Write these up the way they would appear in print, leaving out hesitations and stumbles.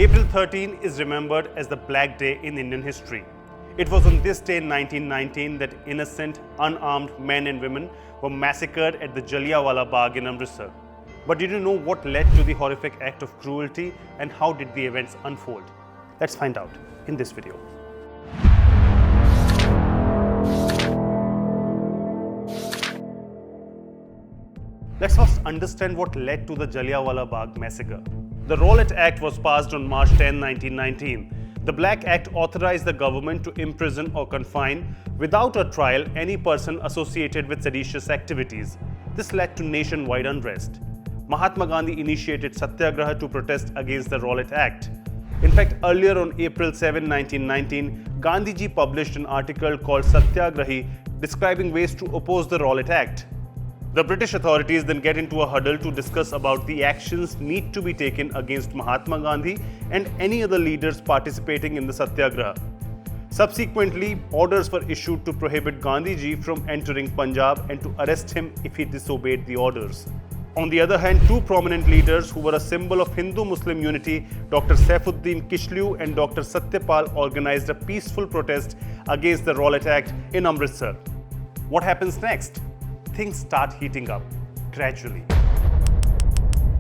April 13 is remembered as the Black Day in Indian history. It was on this day in 1919 that innocent, unarmed men and women were massacred at the Jallianwala Bagh in Amritsar. But did you know what led to the horrific act of cruelty and how did the events unfold? Let's find out in this video. Let's first understand what led to the Jallianwala Bagh Massacre. The Rowlatt Act was passed on March 10, 1919. The Black Act authorized the government to imprison or confine without a trial any person associated with seditious activities. This led to nationwide unrest. Mahatma Gandhi initiated Satyagraha to protest against the Rowlatt Act. In fact, earlier on April 7, 1919, Gandhiji published an article called Satyagrahi describing ways to oppose the Rowlatt Act. The British authorities then get into a huddle to discuss about the actions need to be taken against Mahatma Gandhi and any other leaders participating in the Satyagraha. Subsequently, orders were issued to prohibit Gandhiji from entering Punjab and to arrest him if he disobeyed the orders. On the other hand, two prominent leaders who were a symbol of Hindu-Muslim unity, Dr. Saifuddin Kitchlew and Dr. Satyapal, organized a peaceful protest against the Rowlatt Act in Amritsar. What happens next? Things start heating up gradually.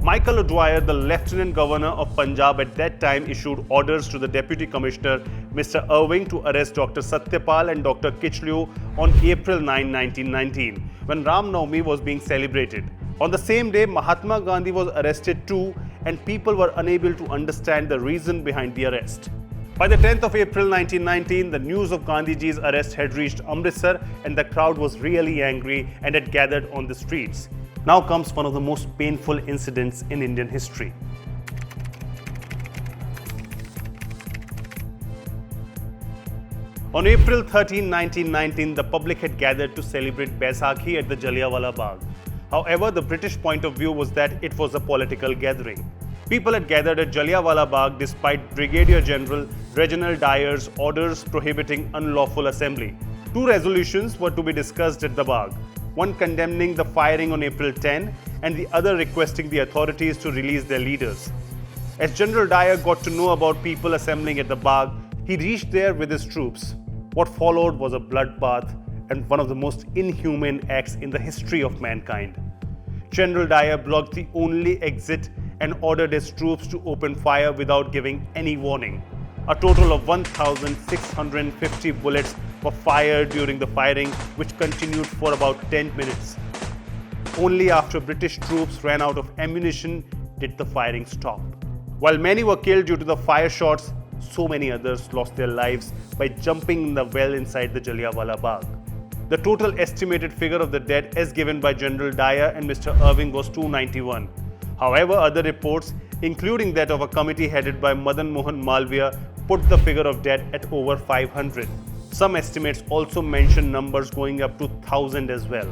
Michael O'Dwyer, the Lieutenant Governor of Punjab at that time, issued orders to the Deputy Commissioner, Mr. Irving, to arrest Dr. Satyapal and Dr. Kitchlew on April 9, 1919, when Ram Navami was being celebrated. On the same day, Mahatma Gandhi was arrested too, and people were unable to understand the reason behind the arrest. By the 10th of April 1919, the news of Gandhiji's arrest had reached Amritsar and the crowd was really angry and had gathered on the streets. Now comes one of the most painful incidents in Indian history. On April 13, 1919, the public had gathered to celebrate Baisakhi at the Jallianwala Bagh. However, the British point of view was that it was a political gathering. People had gathered at Jallianwala Bagh despite Brigadier General Reginald Dyer's orders prohibiting unlawful assembly. Two resolutions were to be discussed at the Bagh, one condemning the firing on April 10 and the other requesting the authorities to release their leaders. As General Dyer got to know about people assembling at the Bagh, he reached there with his troops. What followed was a bloodbath and one of the most inhumane acts in the history of mankind. General Dyer blocked the only exit and ordered his troops to open fire without giving any warning. A total of 1,650 bullets were fired during the firing, which continued for about 10 minutes. Only after British troops ran out of ammunition did the firing stop. While many were killed due to the fire shots, so many others lost their lives by jumping in the well inside the Jallianwala Bagh. The total estimated figure of the dead as given by General Dyer and Mr. Irving was 291. However, other reports, including that of a committee headed by Madan Mohan Malviya, put the figure of dead at over 500. Some estimates also mention numbers going up to 1,000 as well.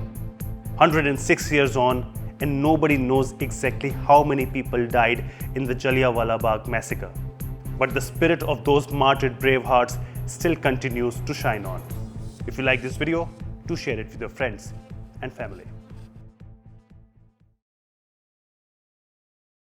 106 years on, and nobody knows exactly how many people died in the Jallianwala Bagh Massacre. But the spirit of those martyred brave hearts still continues to shine on. If you like this video, do share it with your friends and family.